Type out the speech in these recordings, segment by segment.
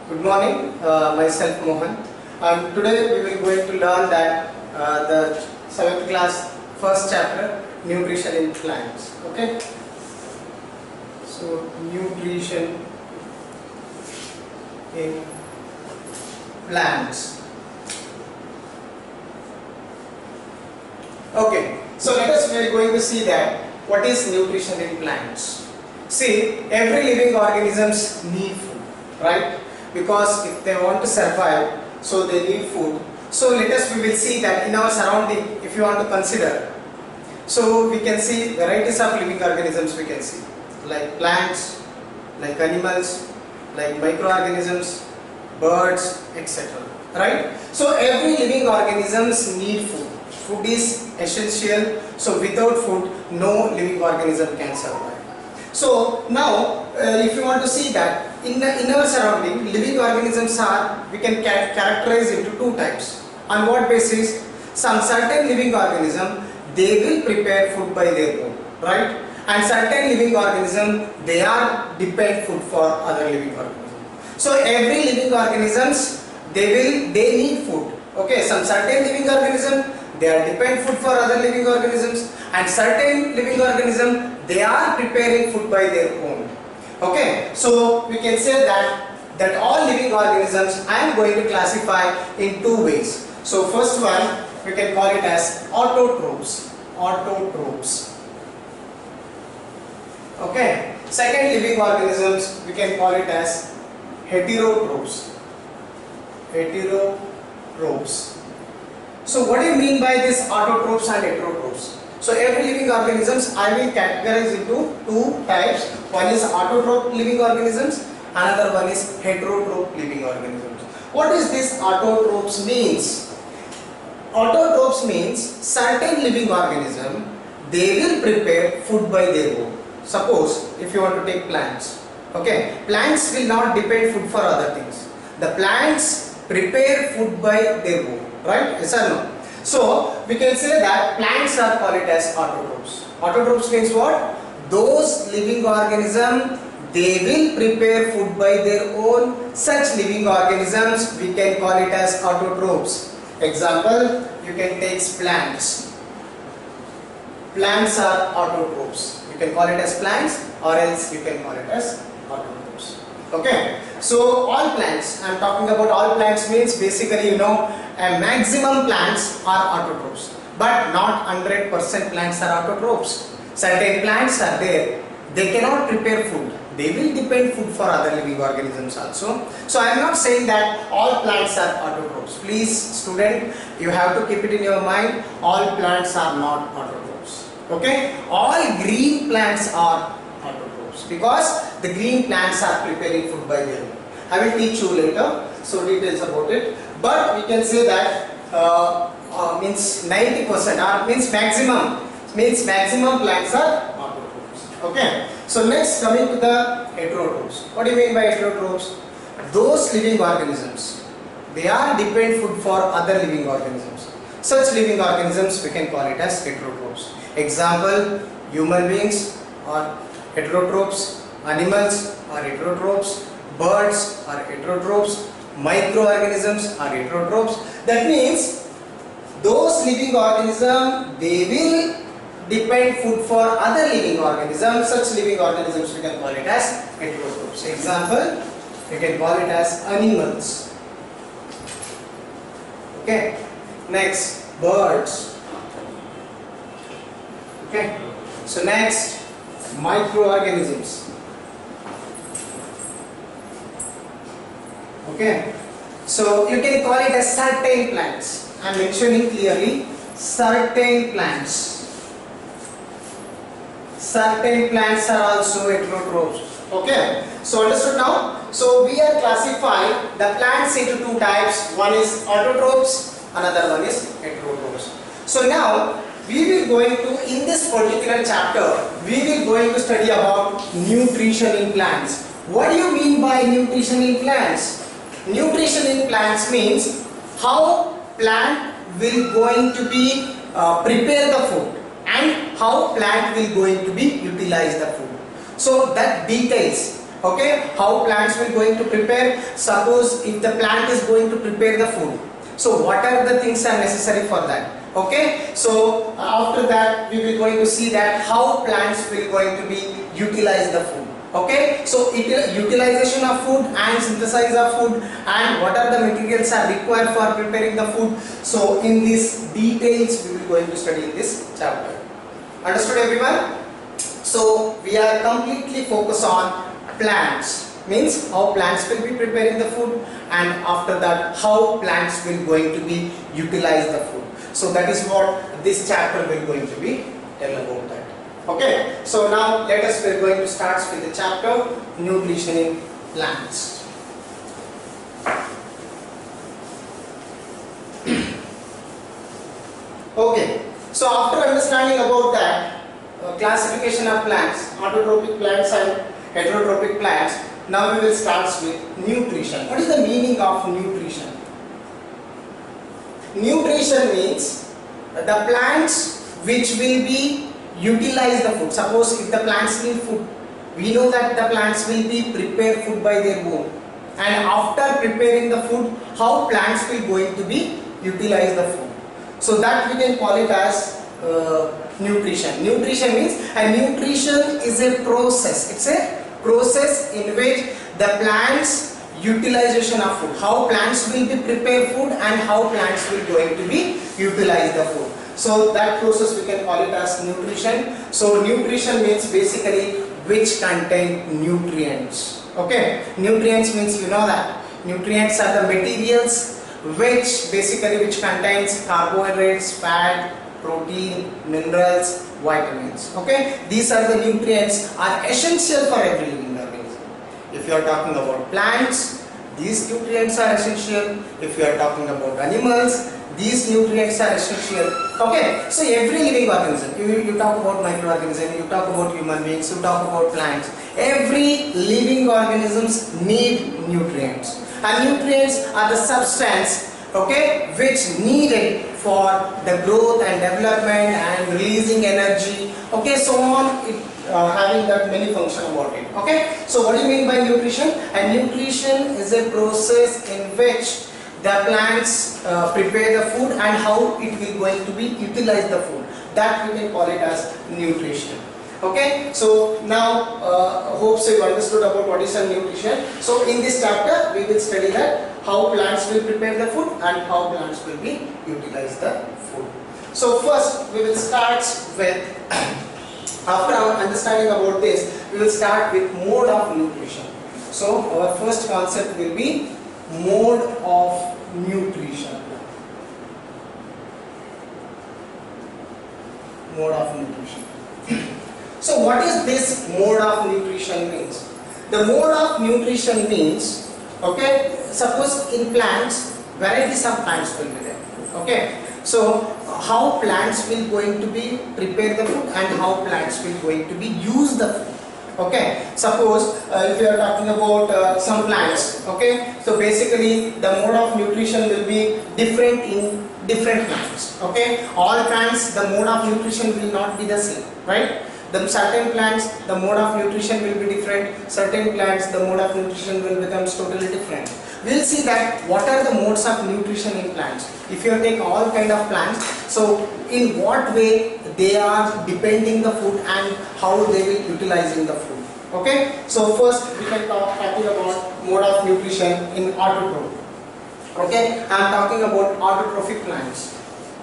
Good morning, myself Mohan. Today we will going to learn that the 7th class first chapter, nutrition in plants. Okay. So nutrition in plants. Okay. So let us we are going to see that what is nutrition in plants. See, every living organisms need food, right? Because if they want to survive, so they need food. So we will see that in our surrounding, if you want to consider, so we can see varieties of living organisms we can see, like plants, like animals, like microorganisms, birds, etc. Right? So every living organisms need food. Food is essential. So without food, no living organism can survive. So now, if you want to see that in our surrounding, living organisms are, we can characterize into two types. On what basis? Some certain living organism, they will prepare food by their own, right? And certain living organism, they are depend food for other living organisms. So every living organisms, they need food. Okay, some certain living organism, they are depend food for other living organisms, and certain living organism, they are preparing food by their own. Okay, so we can say that all living organisms I am going to classify in two ways. So first one, we can call it as autotrophs. Autotrophs. Okay. Second living organisms, we can call it as heterotrophs. Heterotrophs. So what do you mean by this autotrophs and heterotrophs? So every living organisms I will categorize into two types. One is autotroph living organisms, another one is heterotroph living organisms. What is this autotrophs means? Autotrophs means certain living organism, they will prepare food by their own. Suppose if you want to take plants, okay, plants will not depend food for other things. The plants prepare food by their own, right? Yes or no? So we can say that plants are called it as autotrophs. Autotrophs means what? Those living organisms, they will prepare food by their own. Such living organisms we can call it as autotrophs. Example, you can take plants. Plants are autotrophs. You can call it as plants, or else you can call it as autotrophs. Okay. So all plants, I am talking about all plants means basically a maximum plants are autotrophs, but not 100% plants are autotrophs. Certain plants are there, they cannot prepare food. They will depend food for other living organisms also. So I am not saying that all plants are autotrophs. Please student, you have to keep it in your mind, all plants are not autotrophs. Okay? All green plants are autotrophs because the green plants are preparing food by their own. I will teach you later, so details about it. But we can say that means 90% or means maximum plants are autotrophs. Okay. So next, coming to the heterotrophs. What do you mean by heterotrophs? Those living organisms, they are depend food for other living organisms. Such living organisms we can call it as heterotrophs. Example, human beings are heterotrophs, animals are heterotrophs, birds are heterotrophs, microorganisms are heterotrophs. That means those living organisms, they will depend food for other living organisms. Such living organisms we can call it as heterotrophs. Example, we can call it as animals. Okay. Next, birds. Okay. So next, microorganisms. Okay, so you can call it as certain plants. I am mentioning clearly certain plants. Certain plants are also heterotrophs. Okay, so understood now? So we are classifying the plants into two types. One is autotrophs, another one is heterotrophs. So now we will going to, in this particular chapter, we will going to study about nutrition in plants. What do you mean by nutrition in plants? Nutrition in plants means how plant will going to be prepare the food and how plant will going to be utilize the food. So that details Okay, how plants will going to prepare? Suppose if the plant is going to prepare the food, so what are the things are necessary for that? Okay, so after that we will going to see that how plants will going to be utilize the food. Okay, so utilization of food and synthesis of food and what are the materials are required for preparing the food. So in these details we will going to study in this chapter. Understood everyone? So we are completely focused on plants, means how plants will be preparing the food, and after that how plants will going to be utilize the food. So that is what this chapter will going to be tell about that. Okay, so now let us, we are going to start with the chapter nutrition in plants. Okay, so after understanding about that classification of plants, autotrophic plants and heterotrophic plants, now we will start with nutrition. What is the meaning of nutrition? Nutrition means the plants which will be utilize the food. Suppose if the plants need food, we know that the plants will be prepare food by their own, and after preparing the food, how plants will going to be utilize the food. So that we can call it as nutrition. Nutrition means, and nutrition is a process. It's a process in which the plants utilization of food, how plants will be prepare food and how plants will going to be utilize the food. So that process we can call it as nutrition. So nutrition means basically which contain nutrients. Okay, nutrients means, you know that nutrients are the materials which basically which contains carbohydrates, fat, protein, minerals, vitamins. Okay, these are the nutrients are essential for every living organism. If you are talking about plants, these nutrients are essential. If you are talking about animals, these nutrients are essential. Okay, so every living organism, you talk about microorganism, you talk about human beings, you talk about plants, every living organisms need nutrients, and nutrients are the substance, okay, which needed for the growth and development and releasing energy, okay, so on, having that many function about it. Okay, so what do you mean by nutrition? And nutrition is a process in which the plants prepare the food and how it will going to be utilize the food. That we can call it as nutrition. Okay, so now hope so you understood about what is a nutrition. So in this chapter we will study that how plants will prepare the food and how plants will be utilize the food. So first we will start with after our understanding about this, we will start with mode of nutrition. So our first concept will be mode of nutrition. Mode of nutrition. So what is this mode of nutrition means? The mode of nutrition means, okay, suppose in plants, varieties of plants will be there. Okay, so how plants will going to be prepare the food and how plants will going to be use the food. Okay, suppose if you are talking about some plants, okay, so basically the mode of nutrition will be different in different plants. Okay, all plants the mode of nutrition will not be the same, right? The certain plants the mode of nutrition will be different, certain plants the mode of nutrition will become totally different. We will see that what are the modes of nutrition in plants. If you take all kind of plants, so in what way they are depending the food and how they will utilizing the food. Okay, so first we can talking about mode of nutrition in autotroph. Okay, I am talking about autotrophic plants.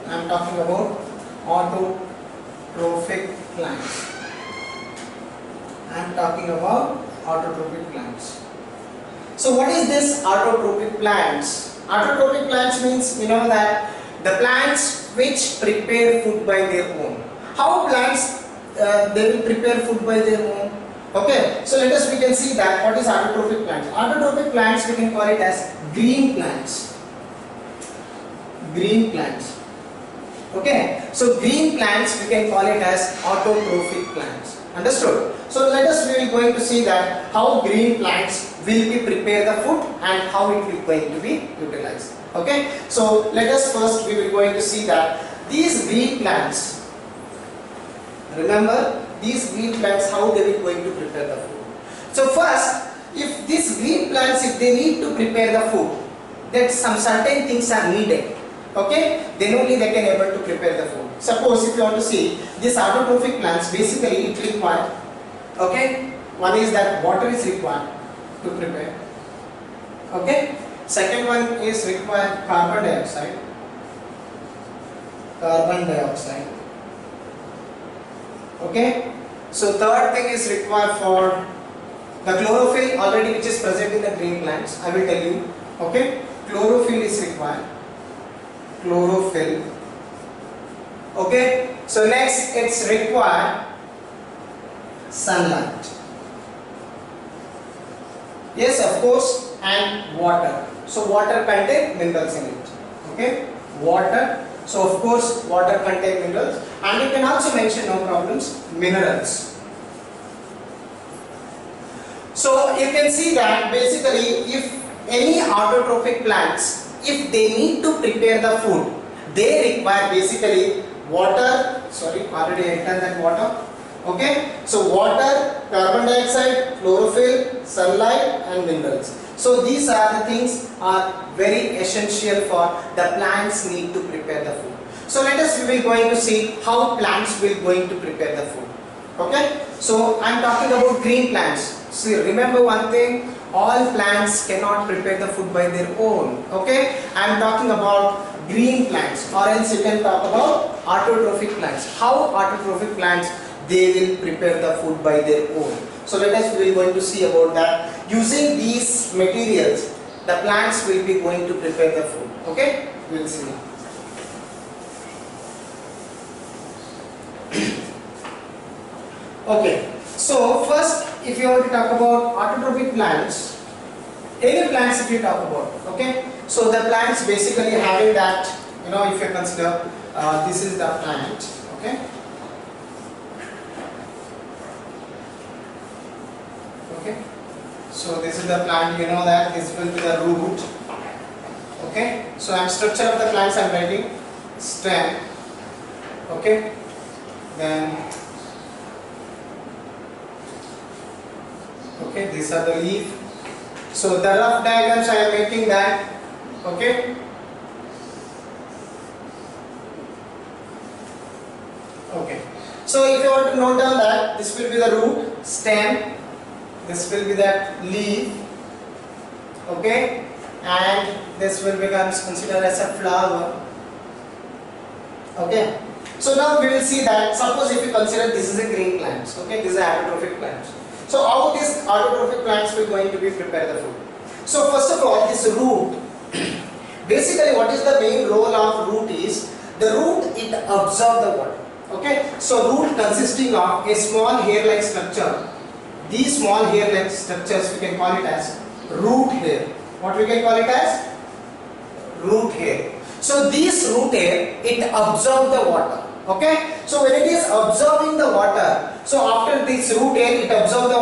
I am talking about autotrophic plants. I am talking about autotrophic plants. So what is this autotrophic plants? Autotrophic plants means, you know that the plants which prepare food by their own. How plants they will prepare food by their own? Okay, so let us we can see that what is autotrophic plants. Autotrophic plants we can call it as green plants. Green plants. Okay, so green plants we can call it as autotrophic plants. Understood? So let us we are going to see that how green plants will be prepare the food and how it will going to be utilized. Okay, so let us first we will going to see that these green plants, remember these green plants how they will going to prepare the food. So first if these green plants, if they need to prepare the food, that some certain things are needed, okay, then only they can able to prepare the food. Suppose if you want to see these autotrophic plants, basically it require, okay, one is that water is required to prepare, okay, second one is required carbon dioxide, okay, so third thing is required for the chlorophyll already, which is present in the green plants. I will tell you, okay, chlorophyll is required, chlorophyll, okay. So next it's required sunlight, yes, of course, and water. So water contain minerals in it, okay, water. So of course water contain minerals, and you can also mention, no problems, minerals. So you can see that basically if any autotrophic plants, if they need to prepare the food, they require basically water, sorry, already I done that water, okay. So water, carbon dioxide, chlorophyll, sunlight and minerals. So these are the things are very essential for the plants need to prepare the food. So let us, we will going to see how plants will going to prepare the food, okay. So I am talking about green plants. See, remember one thing, all plants cannot prepare the food by their own, okay. I am talking about green plants, or else you can talk about autotrophic plants. How autotrophic plants, they will prepare the food by their own. So let us, we will going to see about that. Using these materials, the plants will be going to prepare the food, okay. We will see. Okay, so first if you want to talk about autotrophic plants, any plants if you talk about, okay, so the plants basically having that, you know, if you consider this is the plant, okay, okay, so this is the plant, you know that this will be the root, okay, so I'm structure of the plants I'm writing stem, okay, then okay, these are the leaf. So the rough diagrams I am making that, okay. Okay. So if you want to note down that this will be the root, stem, this will be that leaf, okay, and this will become considered as a flower, okay. So now we will see that, suppose if you consider this is a green plant, okay, this is autotrophic plant. So how these autotrophic plants will going to be prepare the food? So first of all, this root, basically what is the main role of root is, the root, it absorbs the water, okay. So root consisting of a small hair-like structure. These small hair-like structures we can call it as root hair. What we can call it as? Root hair. So this root hair, it absorbs the water, okay. So when it is absorbing the water, so after this root hair, it absorbs the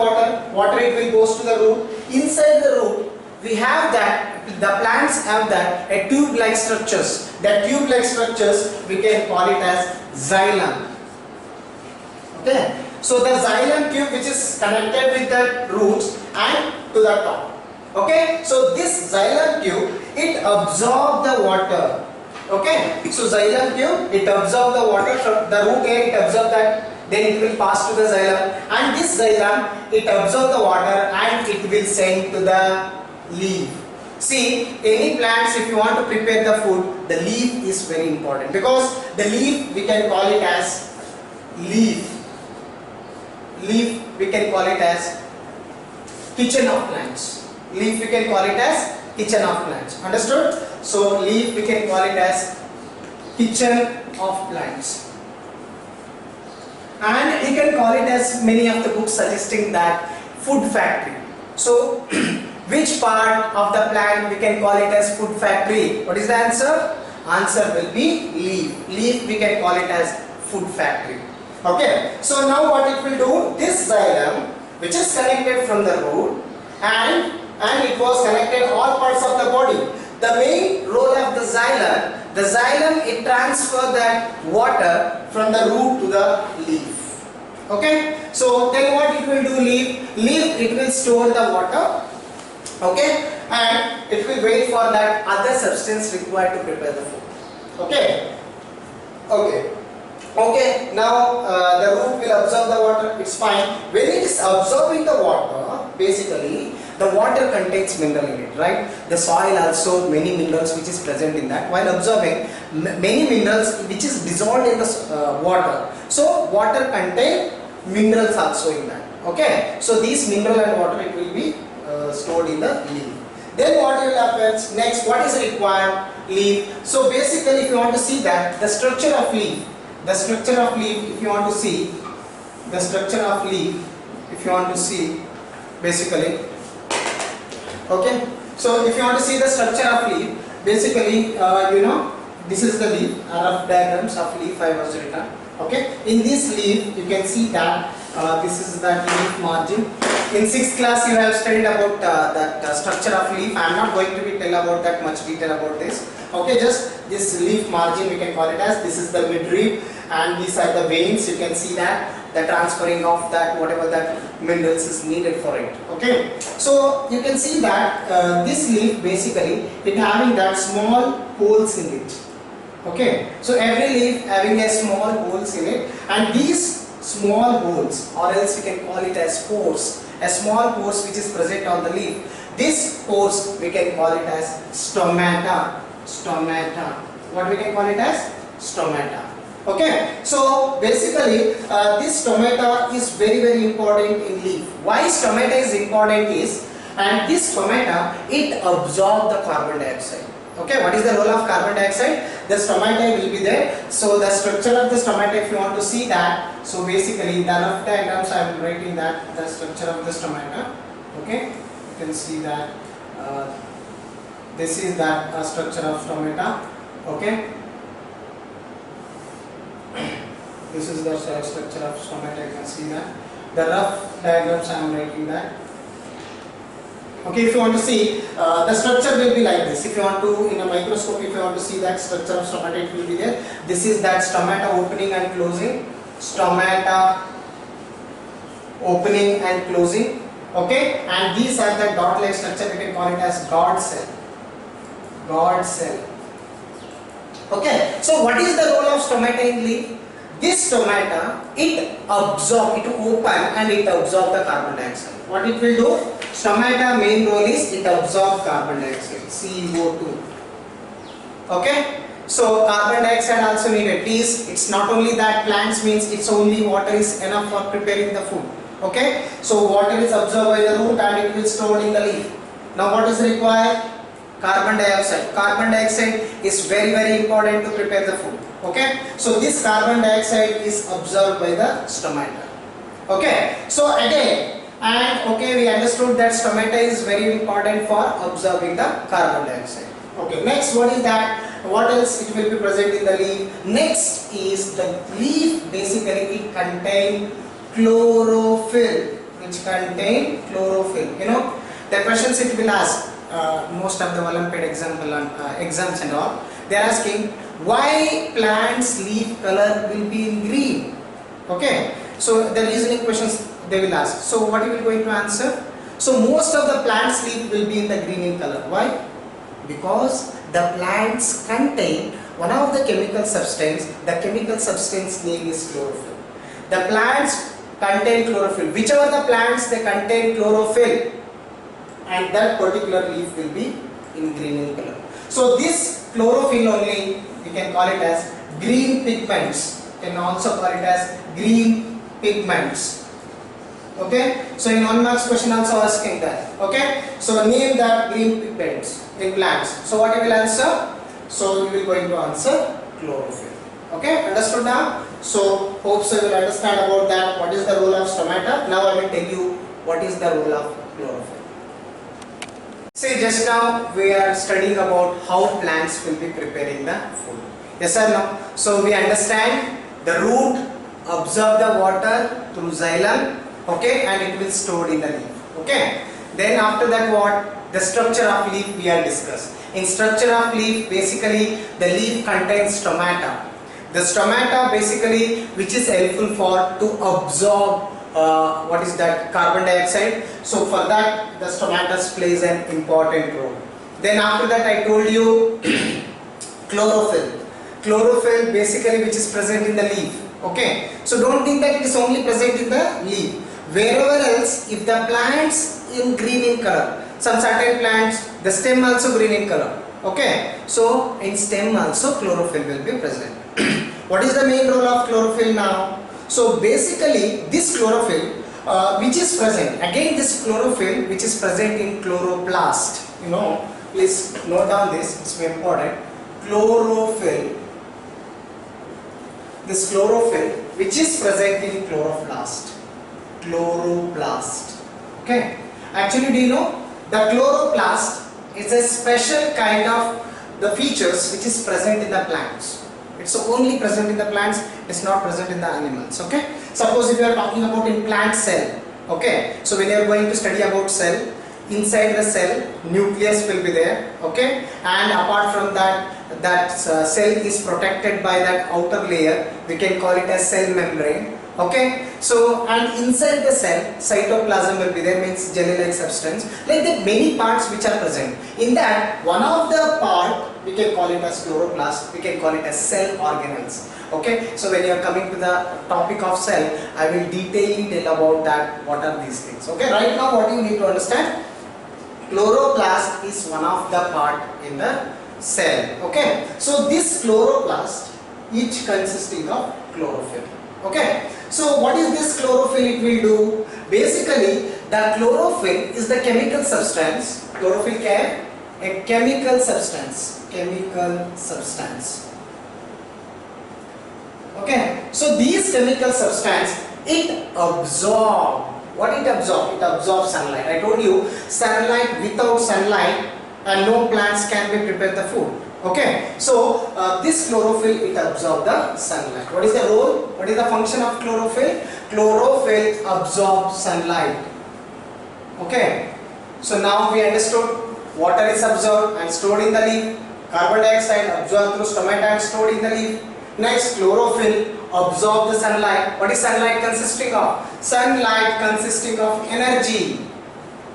water it will goes to the root. Inside the root, we have that, the plants have that a tube-like structures. That tube-like structures we can call it as xylem, okay. So the xylem tube which is connected with the roots and to the top, okay. So this xylem tube, it absorbs the water, okay. So xylem tube, it absorbs the water from the root hair, it absorbs that, then it will pass to the xylem, and this xylem, it absorbs the water and it will send to the leaf. See, any plants, if you want to prepare the food, the leaf is very important, because the leaf we can call it as leaf we can call it as kitchen of plants. Leaf we can call it as kitchen of plants. Understood? So leaf we can call it as kitchen of plants. And you can call it as many of the books suggesting that food factory. So which part of the plant we can call it as food factory? What is the answer? Answer will be leaf. Leaf we can call it as food factory. Okay. So now what it will do? This xylem which is connected from the root and it was connected all parts of the body. The main role of the xylem it transfer that water from the root to the leaf. Okay, so then what it will do, leaf it will store the water, okay, and it will wait for that other substance required to prepare the food. Okay, okay, now the root will absorb the water, it's fine. When it is absorbing the water, basically the water contains mineral in it, right? The soil also many minerals which is present in that. While absorbing many minerals which is dissolved in the water, so water contain minerals also in that. Okay, so these mineral and water it will be stored in the leaf. Then what will happen next? What is required? Leaf. So basically, if you want to see that the structure of leaf, if you want to see the structure of leaf, if you want to see basically, okay. So if you want to see the structure of leaf, basically, this is the leaf. Rough diagrams of leaf I was written. Okay. In this leaf, you can see that this is the leaf margin. In 6th class, you have studied about that structure of leaf. I am not going to be tell about that much detail about this. Okay, just this leaf margin we can call it as. This is the midrib, and these are the veins. You can see that the transferring of that whatever that minerals is needed for it. Okay, so you can see that this leaf basically it having that small holes in it. Okay, so every leaf having a small holes in it, and these small holes, or else we can call it as pores, a small pores which is present on the leaf. This pores we can call it as stomata. What we can call it as stomata. Okay, so basically this stomata is very important in leaf. Why stomata is important is, and this stomata it absorbs the carbon dioxide. Okay, what is the role of carbon dioxide? The stomata will be there. So the structure of the stomata, if you want to see that, so basically the rough diagrams I am writing that the structure of the stomata. Okay, you can see that this is that structure of stomata. Okay, this is the structure of stomata. You can see that the rough diagrams I am writing that. Okay, if you want to see the structure will be like this. If you want to in a microscope, if you want to see that structure of stomata, it will be there. This is that stomata opening and closing. Stomata opening and closing. Okay, and these are the dot-like structure. We can call it as God cell. God cell. Okay, so what is the role of stomata in leaf? This stomata it absorb, it open and it absorb the carbon dioxide. What it will do? Stomata main role is it absorb carbon dioxide, CO2. Okay, so carbon dioxide also needed. It's not only that plants means it's only water is enough for preparing the food. Okay, so water is absorbed by the root and it will stored in the leaf. Now what is required? Carbon dioxide. Carbon dioxide is very important to prepare the food. Okay, so this carbon dioxide is absorbed by the stomata. Okay, so again, and okay, we understood that stomata is very important for absorbing the carbon dioxide. Okay, next what is that? What else it will be present in the leaf? Next is the leaf basically it contain chlorophyll, which contain chlorophyll. You know, the questions it will ask most of the Olympiad exams and all. They are asking why plants leaf color will be in green. Okay, so the reasoning questions they will ask. So what you will going to answer? So most of the plants leaf will be in the green in color. Why? Because the plants contain one of the chemical substance. The chemical substance name is chlorophyll. The plants contain chlorophyll. Whichever the plants they contain chlorophyll, and that particular leaf will be in green in color. So this chlorophyll only we can call it as green pigments. Can also call it as green pigments. Okay, so in 1 marks question also asking that. Okay, so name that green pigments in plants. So what you will answer? So you will going to answer chlorophyll. Okay, understood now? So hope so you will understand about that. What is the role of stomata? Now I will tell you what is the role of chlorophyll. See, just now we are studying about how plants will be preparing the food. Yes or no? So we understand the root absorb the water through xylem. Okay, and it will stored in the leaf. Okay, then after that what? The structure of leaf we are discussed. In structure of leaf, basically the leaf contains stomata. The stomata basically, which is helpful for to absorb what is that, carbon dioxide. So for that the stomatus plays an important role. Then after that I told you chlorophyll. Chlorophyll basically which is present in the leaf. Okay, so don't think that it is only present in the leaf. Wherever else, if the plants in green in color, some certain plants the stem also green in color. Okay, so in stem also chlorophyll will be present. What is the main role of chlorophyll now? So basically this chlorophyll which is present, again this chlorophyll which is present in chloroplast, you know, please note down this, it's very important. Chlorophyll, this chlorophyll which is present in chloroplast, okay. Actually, do you know the chloroplast is a special kind of the features which is present in the plants. It's only present in the plants, it's not present in the animals. Okay, suppose if you are talking about in plant cell, okay, so when you are going to study about cell, inside the cell nucleus will be there, okay, and apart from that cell is protected by that outer layer, we can call it as cell membrane. Okay, so and inside the cell cytoplasm will be there, means jelly like substance, like that many parts which are present. In that one of the part we can call it as chloroplast, we can call it as cell organelles. Okay, so when you are coming to the topic of cell, I will detailing tell about that, what are these things. Okay, right now what you need to understand, chloroplast is one of the part in the cell. Okay, so this chloroplast each consisting of chlorophyll. Okay, so what is this chlorophyll it will do? Basically the chlorophyll is the chemical substance, chlorophyll क्या a chemical substance, okay. So these chemical substance, it absorb, what it absorb? It absorbs sunlight. I told you sunlight, without sunlight and no plants can be prepare the food. Okay, so this chlorophyll, it absorbs the sunlight. What is the role? What is the function of chlorophyll? Chlorophyll absorbs sunlight. Okay, so now we understood water is absorbed and stored in the leaf, carbon dioxide absorbed through stomata and stored in the leaf. Next, chlorophyll absorb the sunlight. What is sunlight consisting of? Sunlight consisting of energy.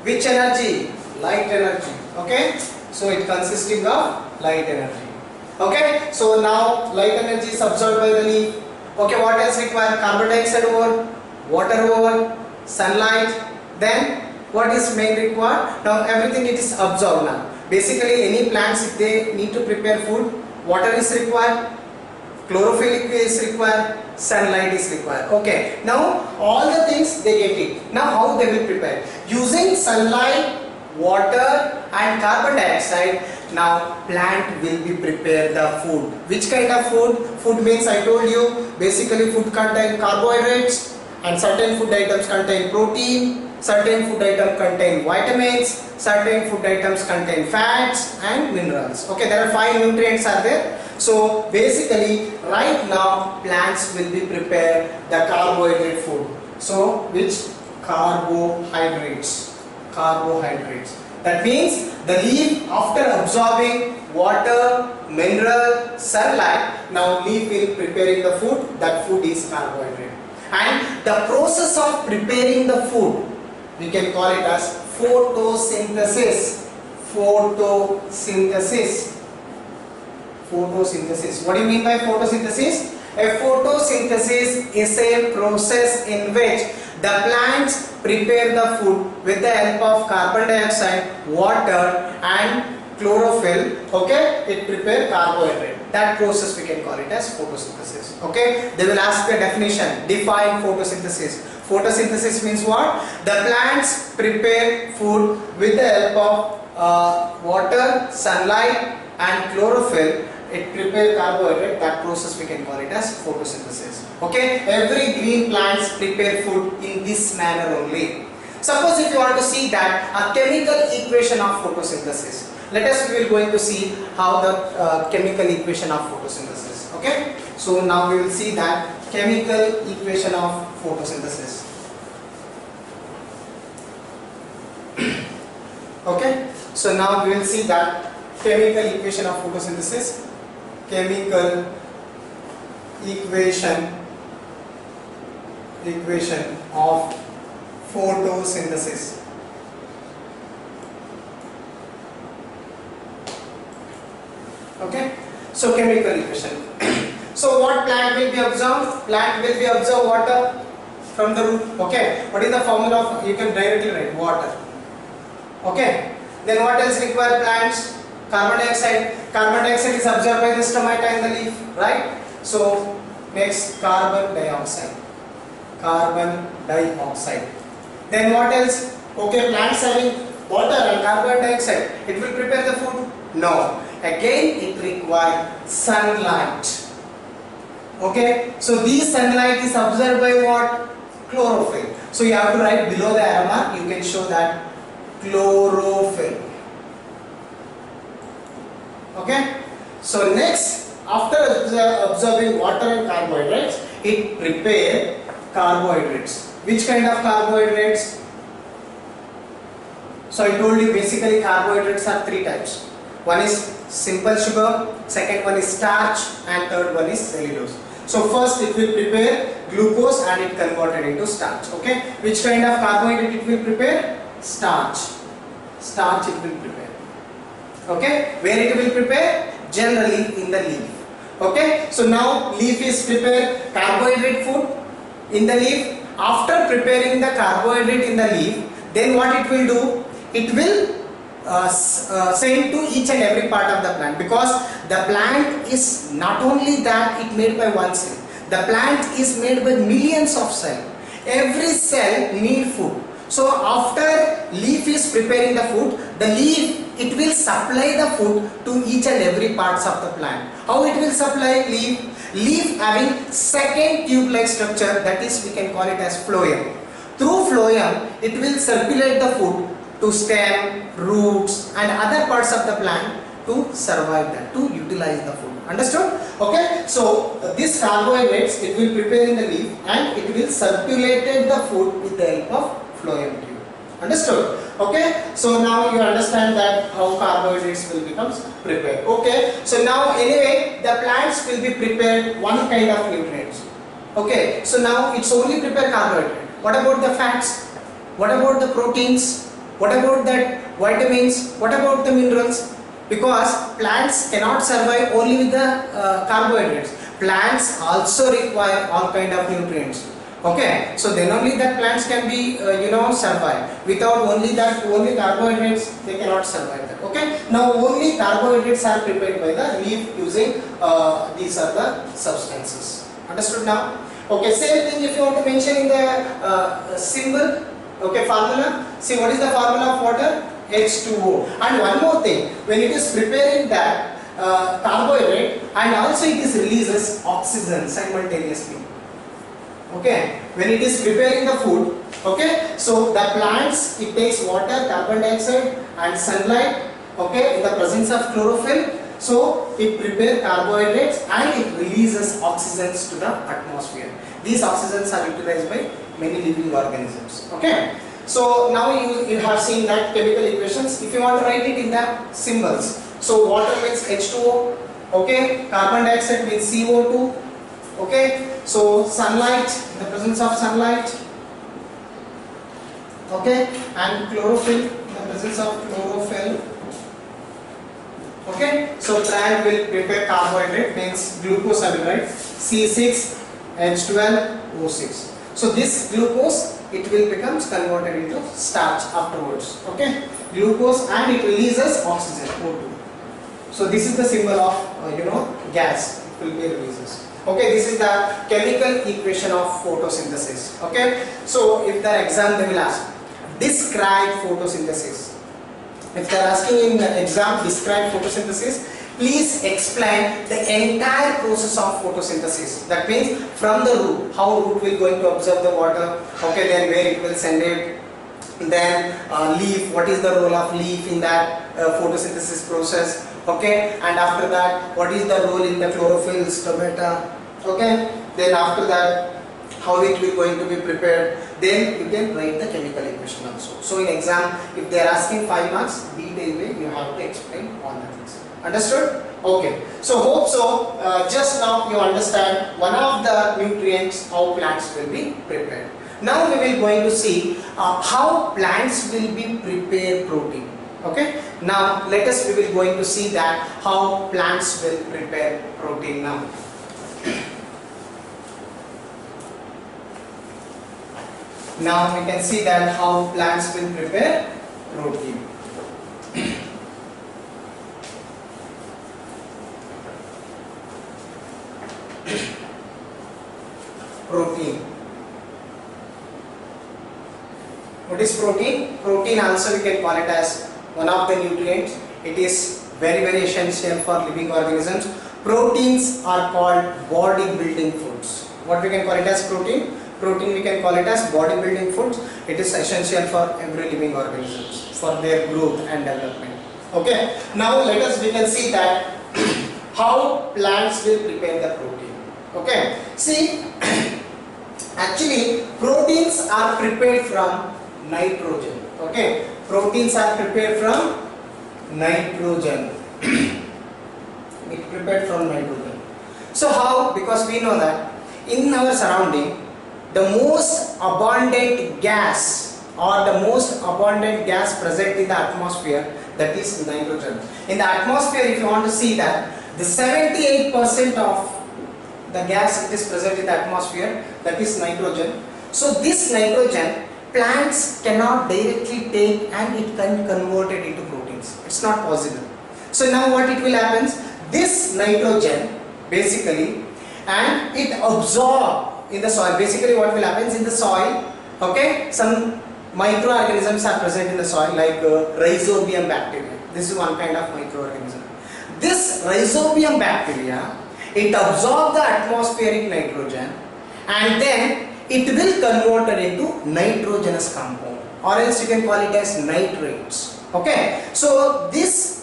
Which energy? Light energy. Okay, so it consisting of light energy. Okay, so now light energy is absorbed by the leaf. Okay, what else required? Carbon dioxide over, water over, sunlight. Then what is main required? Now everything it is absorbed now. Basically any plants, if they need to prepare food, water is required, chlorophyll is required, sunlight is required. Okay, now all the things they get it. Now how they will prepare? Using sunlight, water and carbon dioxide, now plant will be prepare the food. Which kind of food? Food means I told you basically food contain carbohydrates and certain food items contain protein, certain food items contain vitamins, certain food items contain fats and minerals. Okay, there are 5 nutrients are there. So basically right now plants will be prepare the carbohydrate food. So which? Carbohydrates. That means the leaf, after absorbing water, mineral, sunlight, now leaf will preparing the food. That food is carbohydrate. And the process of preparing the food, we can call it as photosynthesis. Photosynthesis. What do you mean by photosynthesis? A photosynthesis is a process in which the plants prepare the food with the help of carbon dioxide, water and chlorophyll. Okay, it prepare carbohydrate. That process we can call it as photosynthesis. Okay, they will ask the definition. Define photosynthesis. Photosynthesis means what? The plants prepare food with the help of water, sunlight and chlorophyll. It prepare carbohydrate. That process we can call it as photosynthesis. Okay, every green plants prepare food in this manner only. Suppose if you want to see that a chemical equation of photosynthesis, let us we will going to see how the chemical equation of photosynthesis. Okay, so now we will see that chemical equation of photosynthesis. Okay, so now we will see that chemical equation of photosynthesis. Chemical equation of photosynthesis. Okay, so chemical equation. So what plant will be observed? Plant will be observed water from the root. Okay, what is the formula of, you can directly write water. Okay, then what else require plants? Carbon dioxide. Carbon dioxide is absorbed by the stomata in the leaf, right? So next, carbon dioxide. Carbon dioxide. Then what else? Okay, plants having water and carbon dioxide, it will prepare the food? No. Again, it requires sunlight. Okay, so this sunlight is absorbed by what? Chlorophyll. So you have to write below the arrow mark, you can show that chlorophyll. Okay, so next, after absorbing water and carbohydrates, it prepare carbohydrates. Which kind of carbohydrates? So I told you basically carbohydrates are three types. One is simple sugar, second one is starch, and third one is cellulose. So first it will prepare glucose and it converted into starch. Okay, which kind of carbohydrate it will prepare? Starch. Starch it will prepare. Okay, where it will prepare? Generally in the leaf. Okay, so now leaf is prepared carbohydrate food in the leaf. After preparing the carbohydrate in the leaf, then what it will do? It will send to each and every part of the plant, because the plant is not only that it made by one cell, the plant is made by millions of cells. Every cell need food. So after leaf is preparing the food, the leaf, it will supply the food to each and every parts of the plant. How it will supply leaf? Leaf having second tube-like structure, that is we can call it as phloem. Through phloem, it will circulate the food to stem, roots and other parts of the plant to survive that, to utilize the food. Understood? Okay, so this carbohydrates it will prepare in the leaf and it will circulate the food with the help of phloem tube. Understood? Okay, so now you understand that how carbohydrates will become prepared. Okay, so now anyway the plants will be prepared one kind of nutrients. Okay, so now it's only prepare carbohydrate. What about the fats? What about the proteins? What about that vitamins? What about the minerals? Because plants cannot survive only with the carbohydrates. Plants also require all kind of nutrients. Okay, so then only that plants can be survive. Without only carbohydrates, they cannot survive that. Okay, now only carbohydrates are prepared by the leaf using these are the substances. Understood now? Okay, same thing if you want to mention in the symbol. Okay, formula. See, what is the formula of water? H2O. And one more thing, when it is preparing that carbohydrate, and also it is releases oxygen simultaneously. Okay, when it is preparing the food, okay, so the plants, it takes water, carbon dioxide and sunlight, okay, in the presence of chlorophyll, so it prepares carbohydrates and it releases oxygens to the atmosphere. These oxygens are utilized by many living organisms. Okay, so now you have seen that chemical equations. If you want to write it in the symbols, so water means H2O, okay, carbon dioxide means CO2, okay, so sunlight, in the presence of sunlight, okay, and chlorophyll, in the presence of chlorophyll, okay, so plant will prepare carbohydrate means glucose, I will write C6H12O6. So this glucose, it will becomes converted into starch afterwards, okay, glucose, and it releases oxygen, O2. So this is the symbol of gas, it will be releases. Okay, this is the chemical equation of photosynthesis. Okay, so if the exam they will ask, describe photosynthesis. If they are asking in the exam, describe photosynthesis, please explain the entire process of photosynthesis. That means from the root, how root will going to absorb the water, okay, then where it will send it, then leaf, what is the role of leaf in that photosynthesis process, okay, and after that what is the role in the chlorophyll, stomata, okay, then after that how it will going to be prepared, then you can write the chemical equation also. So in exam, if they are asking 5 marks, detailed way you have to explain all the things. Understood? Okay, so hope so. Just now you understand one of the nutrients how plants will be prepared. Now we will going to see how plants will be prepare protein. Okay. Now let us we will going to see that how plants will prepare protein now. Now we can see that how plants will prepare protein. Protein. What is protein? Protein also we can call it as one of the nutrients. It is very essential for living organisms. Proteins are called body building foods. What we can call it as protein? Protein we can call it as body building foods. It is essential for every living organisms for their growth and development. Okay. Now let us we can see that how plants will prepare the protein. Okay. See, actually proteins are prepared from nitrogen. Okay. Proteins are prepared from nitrogen. It prepared from nitrogen. So how? Because we know that in our surrounding the most abundant gas or the most abundant gas present in the atmosphere, that is nitrogen. In the atmosphere, if you want to see that the 78% of the gas it is present in the atmosphere, that is nitrogen. So this nitrogen plants cannot directly take and it can convert it into proteins. It's not possible. So now what it will happen? This nitrogen basically and it absorb in the soil. Basically what will happen in the soil, okay, some microorganisms are present in the soil like rhizobium bacteria. This is one kind of microorganism. This rhizobium bacteria, it absorbs the atmospheric nitrogen and then it will convert it into nitrogenous compound, or else you can call it as nitrates. Okay, so this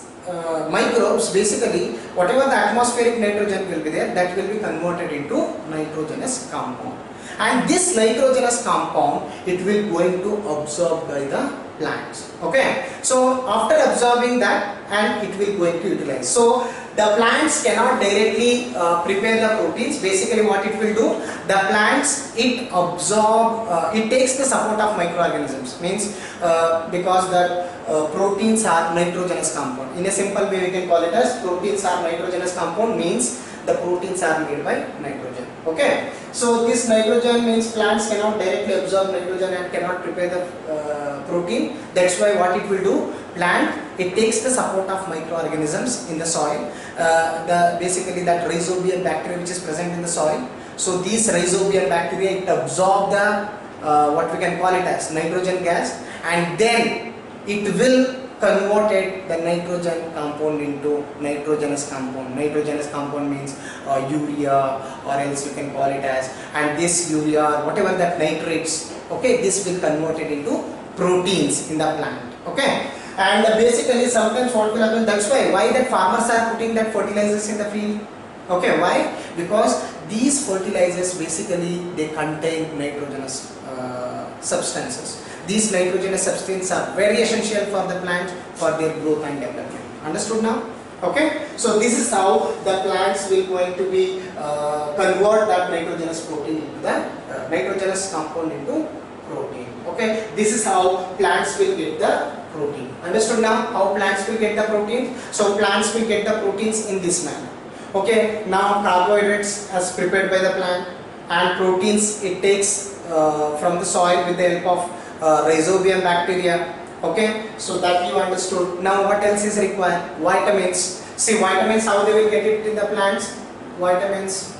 microbes basically whatever the atmospheric nitrogen will be there, that will be converted into nitrogenous compound, and this nitrogenous compound it will going to absorb by the plants. Okay, so after absorbing that and it will going to utilize. So the plants cannot directly prepare the proteins. Basically what it will do, the plants it absorb, it takes the support of microorganisms, means because the proteins are nitrogenous compound. In a simple way we can call it as proteins are nitrogenous compound, means the proteins are made by nitrogen. Okay, so this nitrogen means plants cannot directly absorb nitrogen and cannot prepare the protein. That's why what it will do, plant it takes the support of microorganisms in the soil, basically that rhizobium bacteria which is present in the soil. So these rhizobium bacteria it absorb the what we can call it as nitrogen gas, and then it will converted the nitrogen compound into nitrogenous compound. Nitrogenous compound means urea, or else you can call it as, and this urea, whatever that nitrates, okay, this will convert it into proteins in the plant. Okay, and basically sometimes what will happen, that's why that farmers are putting that fertilizers in the field. Okay, why? Because these fertilizers basically they contain nitrogenous substances. These nitrogenous substances are very essential for the plant for their growth and development. Understood now? Okay. So this is how the plants will going to be convert that nitrogenous protein into the nitrogenous compound into protein. Okay. This is how plants will get the protein. Understood now how plants will get the protein? So plants will get the proteins in this manner. Okay. Now carbohydrates as prepared by the plant, and proteins it takes from the soil with the help of rhizobium bacteria. Okay, so that you understood. Now what else is required? Vitamins. See, vitamins, how they will get it in the plants? Vitamins,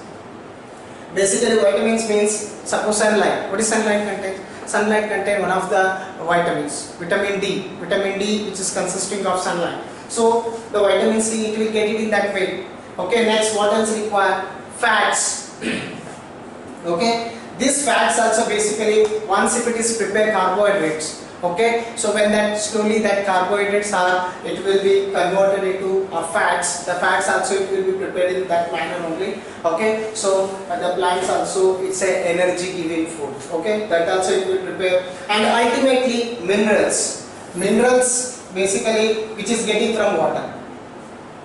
basically vitamins means, suppose sunlight. What is sunlight contain? Sunlight contain one of the vitamins, vitamin D. Vitamin D which is consisting of sunlight. So the vitamin C it will get it in that way. Okay, next what else required? Fats. Okay, these fats also basically, once if it is prepared carbohydrates, okay, so when that slowly that carbohydrates are, it will be converted into fats. The fats also it will be prepared in that manner only. Okay, so the plants also it's a energy giving food. Okay, that also it will prepare, and ultimately minerals. Minerals basically which is getting from water.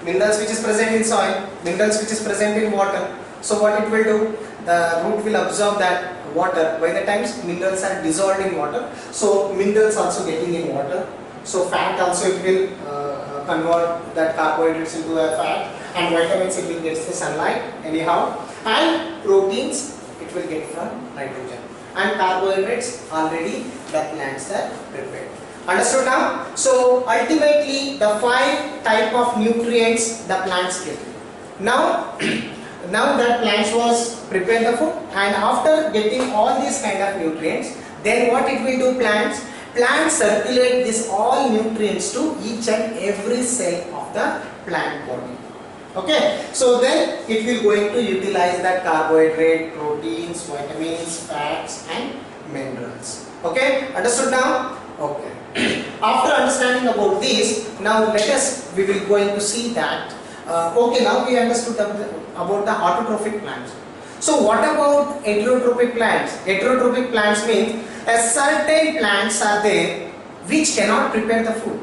minerals which is present in soil, minerals which is present in water. So what it will do, the root will absorb that water. By the times minerals are dissolved in water, so minerals also getting in water. So fat also it will convert that carbohydrates into a fat, and vitamins it will get the sunlight anyhow, and proteins it will get from nitrogen, and carbohydrates already the plants are prepared. Understood now? So ultimately the 5 type of nutrients the plants get. Now now that plants was prepare the food, and after getting all these kind of nutrients, then what it will do, plants circulate this all nutrients to each and every cell of the plant body. Okay, so then it will going to utilize that carbohydrate, proteins, vitamins, fats and minerals. Okay, understood now? Okay. After understanding about this, now we will going to see that okay, now we understood about the autotrophic plants. So what about heterotrophic plants? Heterotrophic plants means a certain plants are there which cannot prepare the food.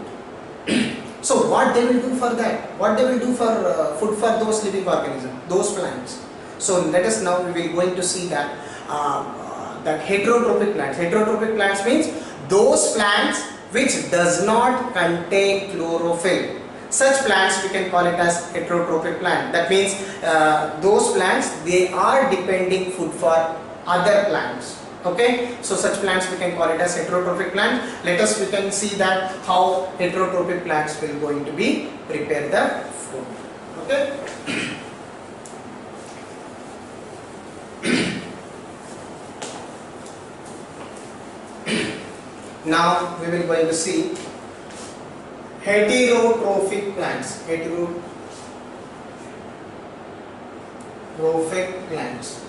So what they will do for that? What they will do for food for those living organisms, those plants? So let us now we will going to see that that heterotrophic plants. Heterotrophic plants means those plants which does not contain chlorophyll. Such plants we can call it as heterotrophic plant. That means those plants they are depending food for other plants. Okay, so such plants we can call it as heterotrophic plants. Let us we can see that how heterotrophic plants will going to be prepare the food. Okay. Now we will going to see heterotrophic plants. Heterotrophic plants.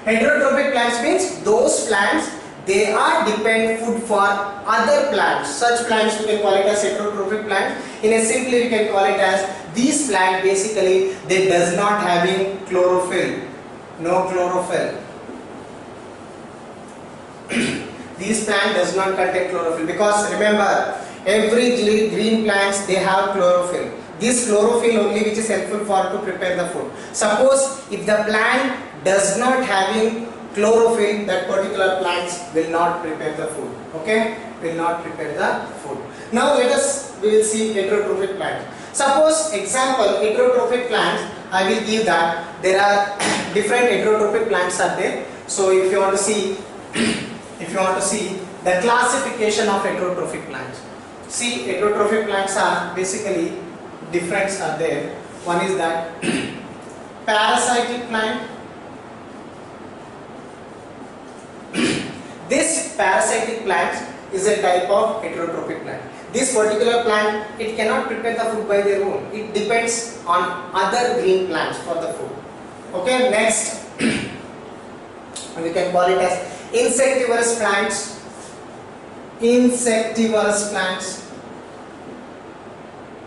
Heterotrophic plants means those plants they are depend food for other plants. Such plants we can call it as heterotrophic plants. In a simply we can call it as these plants basically they does not having chlorophyll. No chlorophyll. These plant does not contain chlorophyll, because remember every green plants they have chlorophyll. This chlorophyll only which is helpful for to prepare the food. Suppose if the plant does not having chlorophyll, that particular plants will not prepare the food. Okay, will not prepare the food. Now we will see heterotrophic plants. Suppose example heterotrophic plants, I will give that there are different heterotrophic plants are there. So if you want to see the classification of heterotrophic plants. See, heterotrophic plants are basically different are there. One is that parasitic plant. This parasitic plant is a type of heterotrophic plant. This particular plant it cannot prepare the food by their own. It depends on other green plants for the food. Okay, next we can call it as insectivorous plants. Insectivorous plants.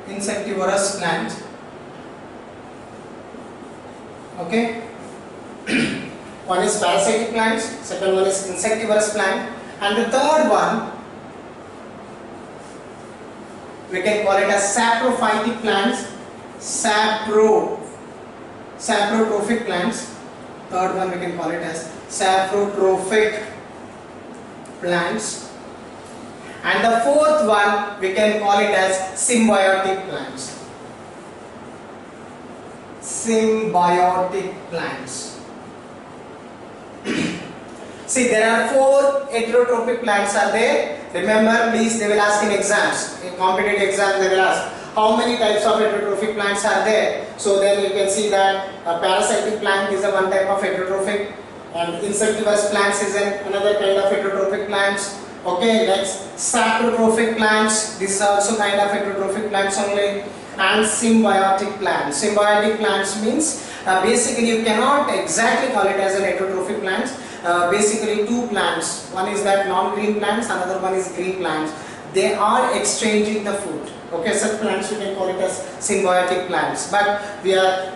Insectivorous plants. Okay. One is parasitic plants, second one is insectivorous plant, and the third one we can call it as saprophytic plants. Saprotrophic plants. Third one we can call it as saprotrophic plants, and the fourth one we can call it as symbiotic plants. Symbiotic plants. See, there are 4 heterotrophic plants are there. Remember, please, they will ask in exams, in competitive exams they will ask how many types of heterotrophic plants are there. So then you can see that a parasitic plant is a one type of heterotrophic, and insectivorous plants is another kind of heterotrophic plants. Okay, next saprotrophic plants, this is also kind of heterotrophic plants only, and symbiotic plants. Symbiotic plants means basically you cannot exactly call it as an heterotrophic plants. Basically 2 plants, one is that non-green plants, another one is green plants. They are exchanging the food. Okay, such plants we can call it as symbiotic plants, but we are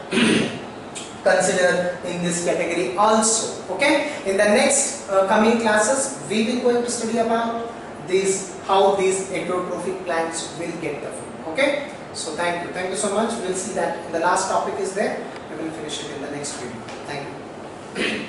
considered in this category also. Okay, in the next coming classes we will going to study about how these heterotrophic plants will get the food. Okay, so thank you so much. We'll see that the last topic is there. We will finish it in the next video. Thank you.